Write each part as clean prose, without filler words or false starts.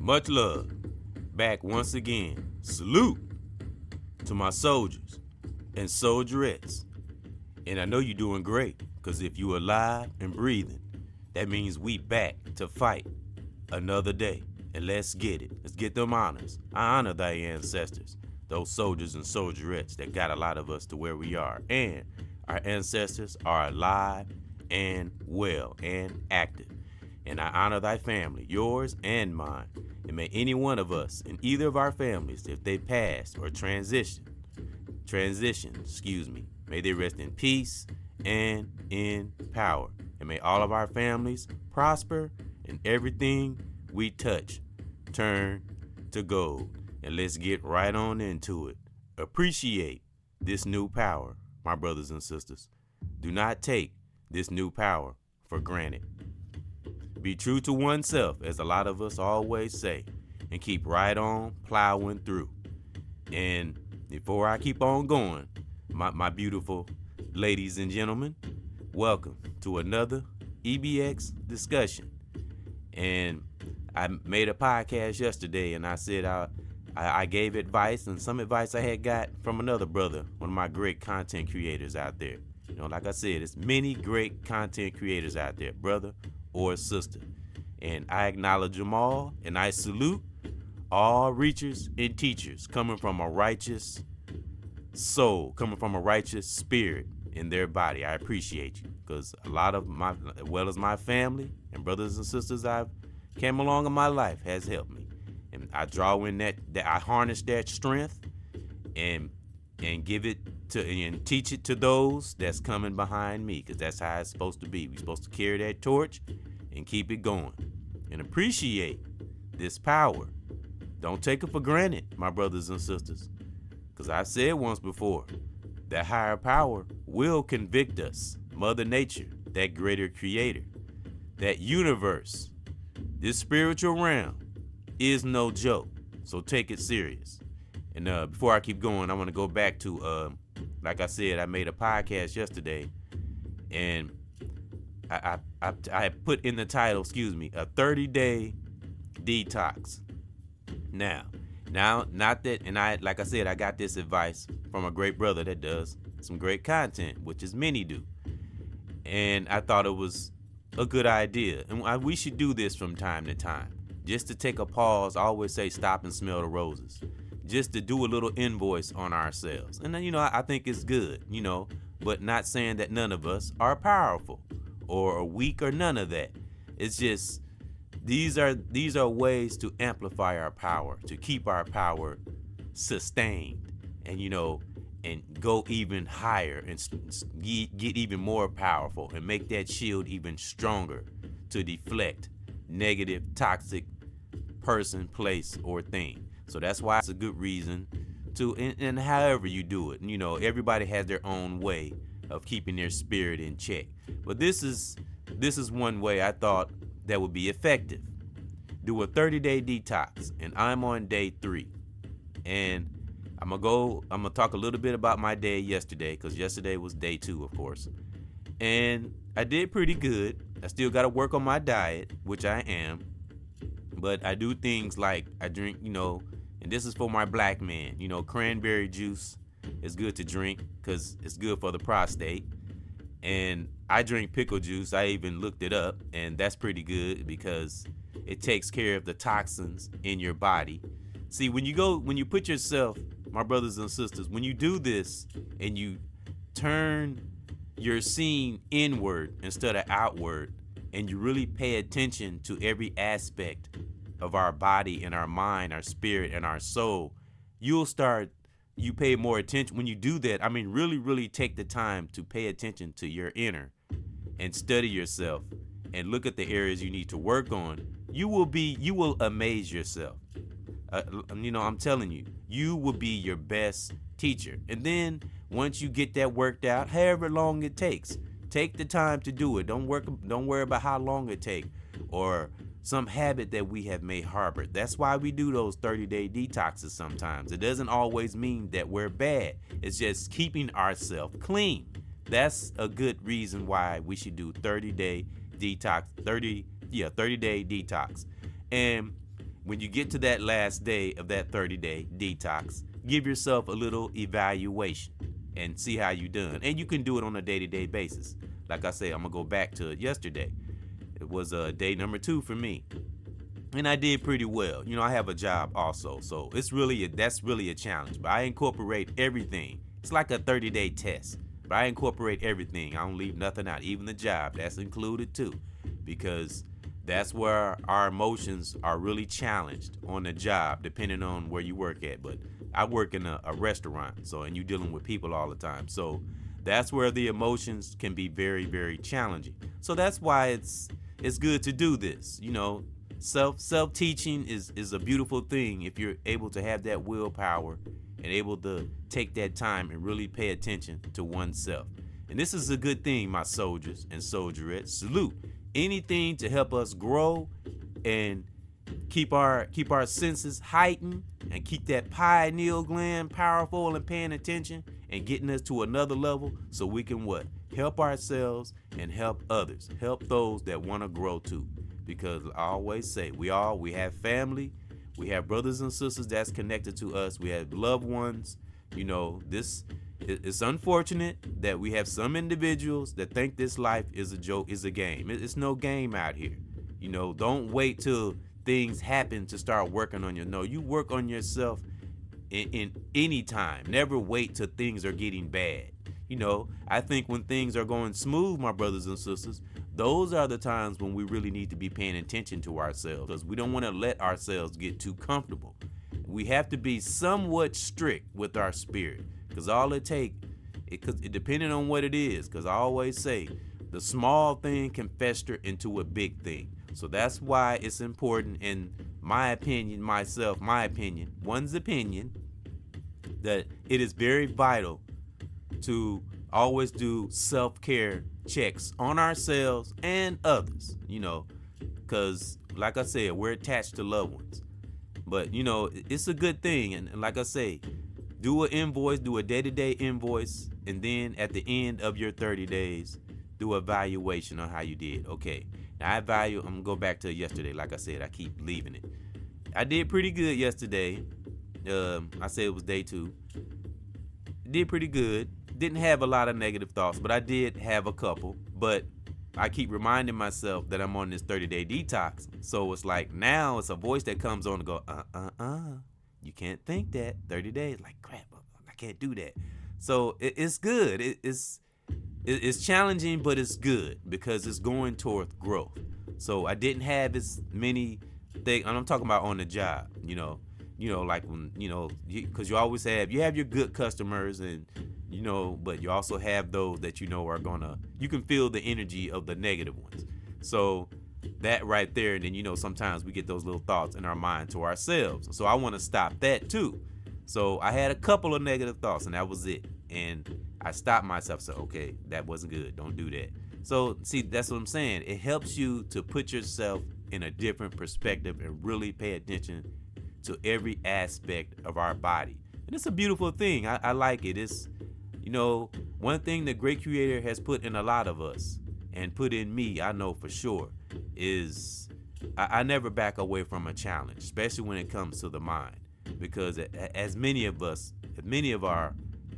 Much love. Back once again. Salute to my soldiers and soldierettes. And I know you're doing great, because if you're alive and breathing, that means we back to fight another day. And let's get it. Let's get them honors. I honor thy ancestors, those soldiers and soldierettes that got a lot of us to where we are. And our ancestors are alive and well and active. And I honor thy family, yours and mine. And may any one of us in either of our families, if they passed or transition, may they rest in peace and in power. And may all of our families prosper and everything we touch turn to gold. And let's get right on into it. Appreciate this new power, my brothers and sisters. Do not take this new power for granted. Be true to oneself, as a lot of us always say, and keep right on plowing through. And before I keep on going, my beautiful ladies and gentlemen, welcome to another EBX discussion. And I made a podcast yesterday, and I said I gave advice, and some advice I had got from another brother, one of my great content creators out there. You know, like I said, it's many great content creators out there, brother or sister. And I acknowledge them all, and I salute all reachers and teachers coming from a righteous soul, coming from a righteous spirit in their body. I appreciate you, because a lot of my, as well as my family and brothers and sisters I've came along in my life has helped me. And I draw in that I harness that strength and give it to and teach it to those that's coming behind me, because that's how it's supposed to be. We're supposed to carry that torch and keep it going and appreciate this power. Don't take it for granted, my brothers and sisters, because I've said once before, that higher power will convict us. Mother Nature, that greater creator, that universe, this spiritual realm is no joke. So take it serious. And before I keep going, I want to go back to, like I said, I made a podcast yesterday, and I put in the title, a 30-day detox. Now, not that, and like I said, I got this advice from a great brother that does some great content, which is many do. And I thought it was a good idea. And we should do this from time to time. Just to take a pause, I always say stop and smell the roses. Just to do a little invoice on ourselves. And then, I think it's good, but not saying that none of us are powerful or weak or none of that. It's just, these are ways to amplify our power, to keep our power sustained and, and go even higher and get even more powerful and make that shield even stronger to deflect negative, toxic person, place, or thing. So that's why it's a good reason to, and however you do it, everybody has their own way of keeping their spirit in check. But this is one way I thought that would be effective. Do a 30-day detox, and I'm on day 3. And I'm gonna talk a little bit about my day yesterday, because yesterday was day 2, of course. And I did pretty good. I still gotta work on my diet, which I am. But I do things like I drink, and this is for my black man, cranberry juice is good to drink because it's good for the prostate. And I drink pickle juice. I even looked it up, and that's pretty good because it takes care of the toxins in your body. See, when you put yourself, my brothers and sisters, when you do this and you turn your seeing inward instead of outward, and you really pay attention to every aspect of our body and our mind, our spirit and our soul, you pay more attention. When you do that, really, really take the time to pay attention to your inner and study yourself and look at the areas you need to work on. You will amaze yourself. I'm telling you, you will be your best teacher. And then once you get that worked out, however long it takes, take the time to do it. Don't worry about how long it takes or some habit that we have made harbor. That's why we do those 30-day detoxes sometimes. It doesn't always mean that we're bad. It's just keeping ourselves clean. That's a good reason why we should do 30-day detox. 30-day detox. And when you get to that last day of that 30-day detox, give yourself a little evaluation and see how you done. And you can do it on a day-to-day basis. Like I said, I'm gonna go back to yesterday. It was day number 2 for me, and I did pretty well. I have a job also, so that's really a challenge. But I incorporate everything. It's like a 30-day test, but I incorporate everything. I don't leave nothing out, even the job. That's included too, because that's where our emotions are really challenged on the job, depending on where you work at. But I work in a restaurant, and you're dealing with people all the time. So that's where the emotions can be very, very challenging. So that's why it's good to do this. Self-teaching is a beautiful thing if you're able to have that willpower and able to take that time and really pay attention to oneself. And this is a good thing, my soldiers and soldierettes. Salute. Anything to help us grow and keep our senses heightened and keep that pineal gland powerful and paying attention and getting us to another level, so we can what? Help ourselves and help others. Help those that want to grow too. Because I always say, we have family, we have brothers and sisters that's connected to us, we have loved ones. It's unfortunate that we have some individuals that think this life is a joke, is a game. It's no game out here. Don't wait till things happen to start working on you. No, you work on yourself in any time. Never wait till things are getting bad. I think when things are going smooth, my brothers and sisters, those are the times when we really need to be paying attention to ourselves, because we don't want to let ourselves get too comfortable. We have to be somewhat strict with our spirit, because all it takes, depending on what it is, because I always say the small thing can fester into a big thing. So that's why it's important, in my opinion, one's opinion, that it is very vital to always do self-care checks on ourselves and others, because like I said, we're attached to loved ones. But it's a good thing, and like I say, do a day-to-day invoice, and then at the end of your 30 days, do an evaluation on how you did. Okay, now I'm gonna go back to yesterday. Like I said, I keep leaving it. I did pretty good yesterday. I said it was day 2. Did pretty good. Didn't have a lot of negative thoughts, but I did have a couple. But I keep reminding myself that I'm on this 30-day detox. So it's like, now it's a voice that comes on and go, you can't think that. 30 days, like, crap, I can't do that. So it's good. It's challenging, but it's good because it's going toward growth. So I didn't have as many things, and I'm talking about on the job, like when, because you always have your good customers, and but you also have those that you can feel the energy of the negative ones. So that right there, and then sometimes we get those little thoughts in our mind to ourselves. So I want to stop that too. So I had a couple of negative thoughts, and that was it. And I stopped myself. So okay, that wasn't good. Don't do that. So see, that's what I'm saying. It helps you to put yourself in a different perspective and really pay attention to every aspect of our body. And it's a beautiful thing. I like it. It's one thing the great creator has put in a lot of us, and put in me, I know for sure, is I never back away from a challenge, especially when it comes to the mind. Because as many of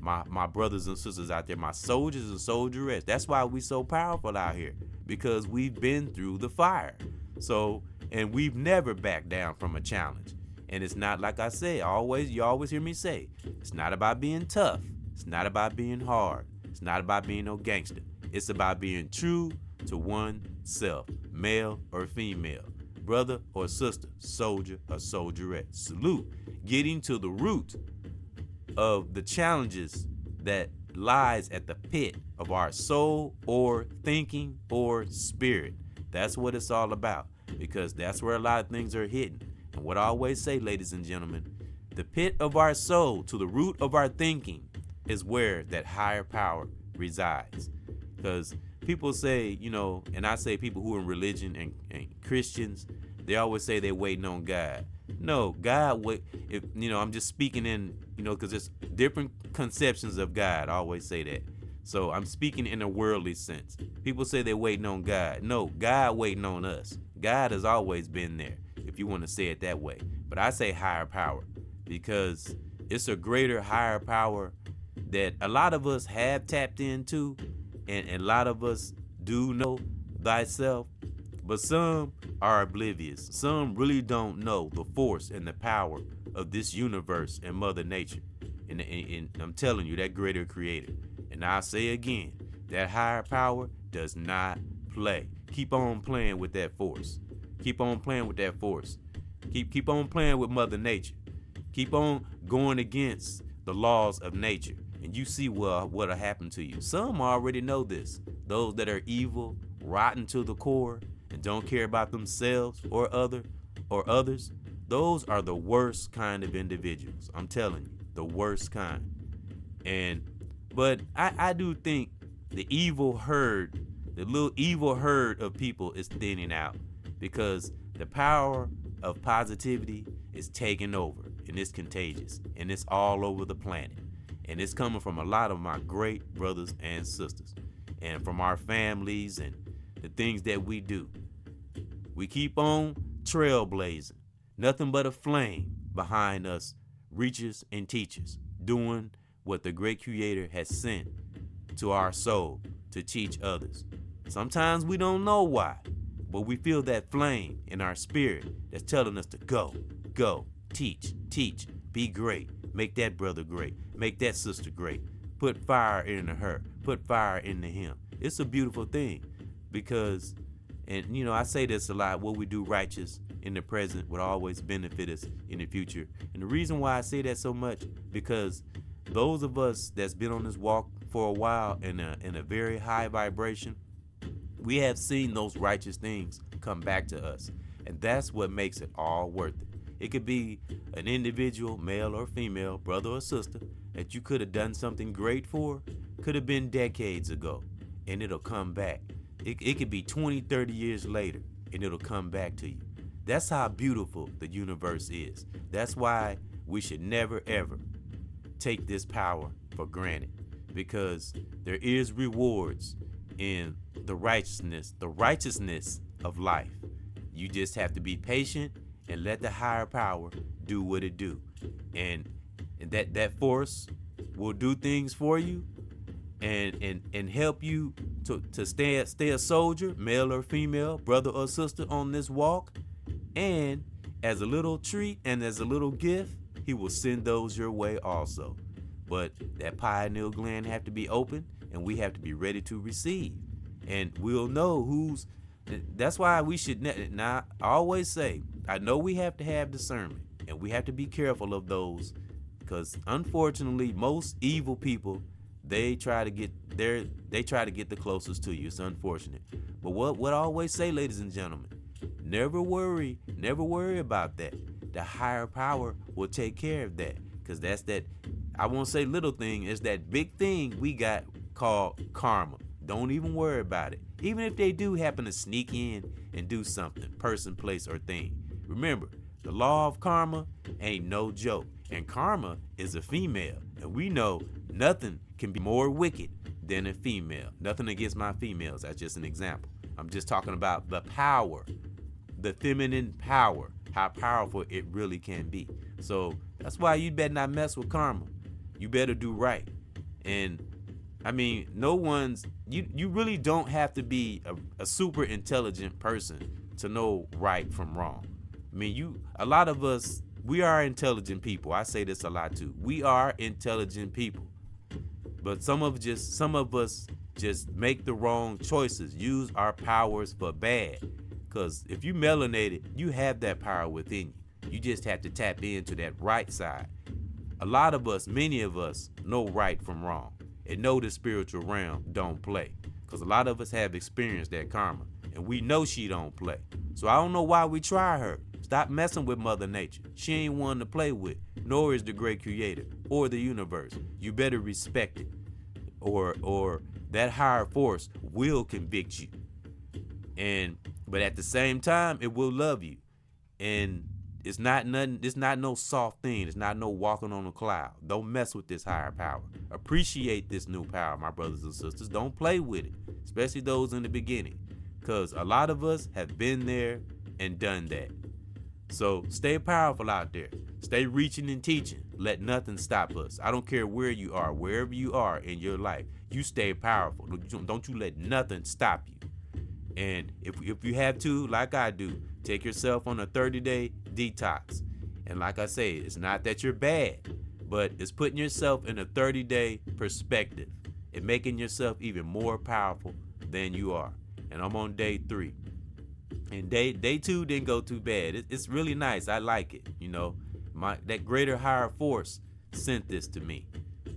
my brothers and sisters out there, my soldiers and soldierettes, that's why we so powerful out here, because we've been through the fire. So, and we've never backed down from a challenge. And it's not, like I say, you always hear me say, it's not about being tough. It's not about being hard. It's not about being no gangster. It's about being true to oneself, male or female, brother or sister, soldier or soldierette. Salute. Getting to the root of the challenges that lies at the pit of our soul or thinking or spirit. That's what it's all about, because that's where a lot of things are hidden. And what I always say, ladies and gentlemen, the pit of our soul to the root of our thinking is where that higher power resides. Because people say, and I say people who are in religion and Christians, they always say they're waiting on God. No, God, I'm just speaking in, because there's different conceptions of God. I always say that. So I'm speaking in a worldly sense. People say they're waiting on God. No, God waiting on us. God has always been there. If you want to say it that way. But I say higher power because it's a greater, higher power that a lot of us have tapped into, and a lot of us do know thyself, but some are oblivious. Some really don't know the force and the power of this universe and Mother Nature. And I'm telling you, that greater creator. And I'll say again, that higher power does not play. Keep on playing with that force. Keep on playing with that force. Keep on playing with Mother Nature. Keep on going against the laws of nature, and you see what'll happen to you. Some already know this. Those that are evil, rotten to the core, and don't care about themselves or others, those are the worst kind of individuals. I'm telling you, the worst kind. But I do think the little evil herd of people is thinning out, because the power of positivity is taking over, and it's contagious, and it's all over the planet, and it's coming from a lot of my great brothers and sisters, and from our families and the things that we do. We keep on trailblazing, nothing but a flame behind us, reachers and teachers, doing what the great creator has sent to our soul to teach others. Sometimes we don't know why, but we feel that flame in our spirit that's telling us to go, teach, be great, make that brother great, make that sister great, put fire into her, put fire into him. It's a beautiful thing, because, and I say this a lot, what we do righteous in the present would always benefit us in the future. And the reason why I say that so much, because those of us that's been on this walk for a while in a very high vibration, we have seen those righteous things come back to us. And that's what makes it all worth it. It could be an individual, male or female, brother or sister, that you could have done something great for, could have been decades ago, and it'll come back. It could be 20, 30 years later, and it'll come back to you. That's how beautiful the universe is. That's why we should never, ever take this power for granted, because there is rewards in the righteousness of life. You just have to be patient and let the higher power do what it do, and that force will do things for you and help you to stay a soldier, male or female, brother or sister, on this walk. And as a little treat and as a little gift, he will send those your way also. But that pineal gland have to be open, and we have to be ready to receive. And we'll know that's why we should, now I always say, I know we have to have discernment, and we have to be careful of those, because unfortunately most evil people, they try to get the closest to you. It's unfortunate. But what I always say, ladies and gentlemen, never worry about that. The higher power will take care of that, because that's that, I won't say little thing, it's that big thing we got called karma. Don't even worry about it. Even if they do happen to sneak in and do something, person, place, or thing. Remember, the law of karma ain't no joke. And karma is a female. And we know nothing can be more wicked than a female. Nothing against my females. That's just an example. I'm just talking about the power, the feminine power, how powerful it really can be. So that's why you better not mess with karma. You better do right. And I mean, you really don't have to be a super intelligent person to know right from wrong. I mean, a lot of us, we are intelligent people. I say this a lot too. We are intelligent people. But some of us just make the wrong choices, use our powers for bad. Because if you melanated, you have that power within you. You just have to tap into that right side. A lot of us, many of us, know right from wrong and know the spiritual realm don't play. Because a lot of us have experienced that karma, and we know she don't play. So I don't know why we try her. Stop messing with Mother Nature. She ain't one to play with, nor is the great creator or the universe. You better respect it, or that higher force will convict you. But at the same time, it will love you. And it's not no soft thing. It's not no walking on a cloud. Don't mess with this higher power. Appreciate this new power, my brothers and sisters. Don't play with it, especially those in the beginning, because a lot of us have been there and done that. So stay powerful out there. Stay reaching and teaching. Let nothing stop us. I don't care where you are, wherever you are in your life. You stay powerful. Don't you let nothing stop you. And if you have to, like I do, take yourself on a 30-day detox. And like I say, it's not that you're bad, but it's putting yourself in a 30-day perspective and making yourself even more powerful than you are. And I'm on day 3. And day 2 didn't go too bad. It's really nice. I like it. You know, that greater higher force sent this to me.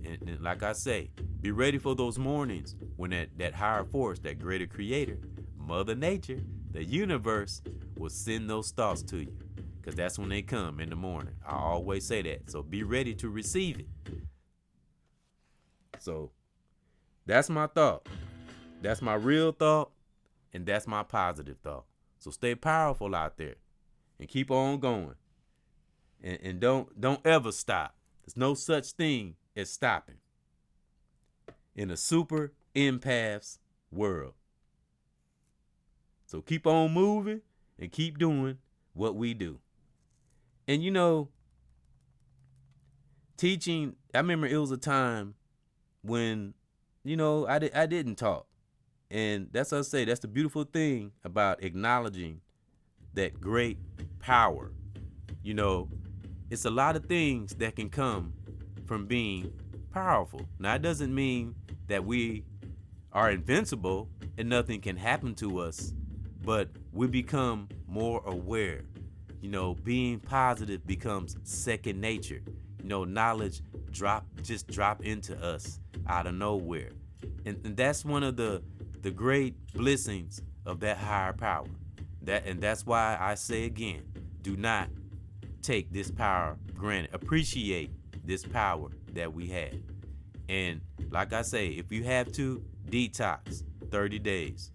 And like I say, be ready for those mornings when that higher force, that greater creator, Mother Nature, the universe, will send those thoughts to you. Because that's when they come in the morning. I always say that. So be ready to receive it. So that's my thought. That's my real thought. And that's my positive thought. So stay powerful out there and keep on going. And don't ever stop. There's no such thing as stopping in a super empath's world. So keep on moving and keep doing what we do. And you know, teaching, I remember it was a time when, you know, I didn't talk. And that's what I say, that's the beautiful thing about acknowledging that great power. You know, it's a lot of things that can come from being powerful. Now, it doesn't mean that we are invincible and nothing can happen to us, but we become more aware. You know, being positive becomes second nature. You know, knowledge just drop into us out of nowhere. And that's one of the great blessings of that higher power. That's why I say again, do not take this power for granted. Appreciate this power that we have. And like I say, if you have to, detox 30 days.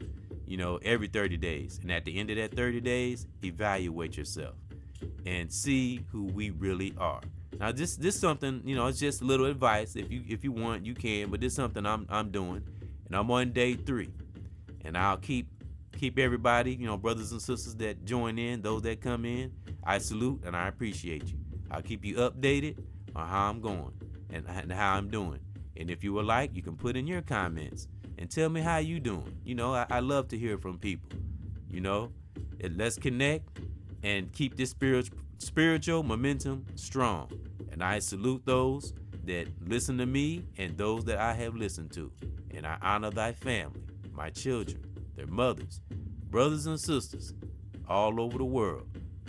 You know, every 30 days. And at the end of that 30 days, evaluate yourself and see who we really are. Now, this something, you know, it's just a little advice. If you want, you can, but this is something I'm doing. And I'm on day 3. And I'll keep everybody, you know, brothers and sisters that join in, those that come in, I salute and I appreciate you. I'll keep you updated on how I'm going and how I'm doing. And if you would like, you can put in your comments and tell me how you doing. You know, I love to hear from people. You know, let's connect and keep this spiritual momentum strong. And I salute those that listen to me and those that I have listened to. And I honor thy family, my children, their mothers, brothers and sisters all over the world.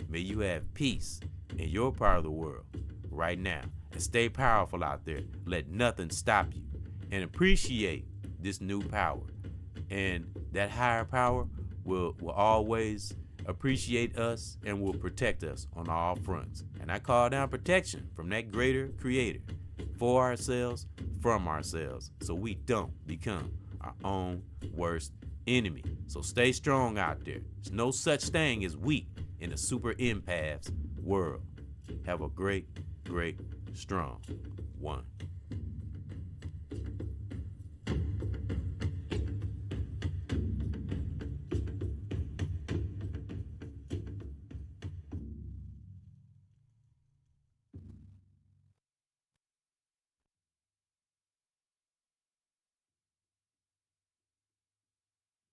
May you have peace in your part of the world right now. And stay powerful out there. Let nothing stop you. And appreciate this new power. And that higher power will always appreciate us and will protect us on all fronts. And I call down protection from that greater creator for ourselves, from ourselves, so we don't become our own worst enemy. So stay strong out there. There's no such thing as weak in a super empath's world. Have a great, strong one.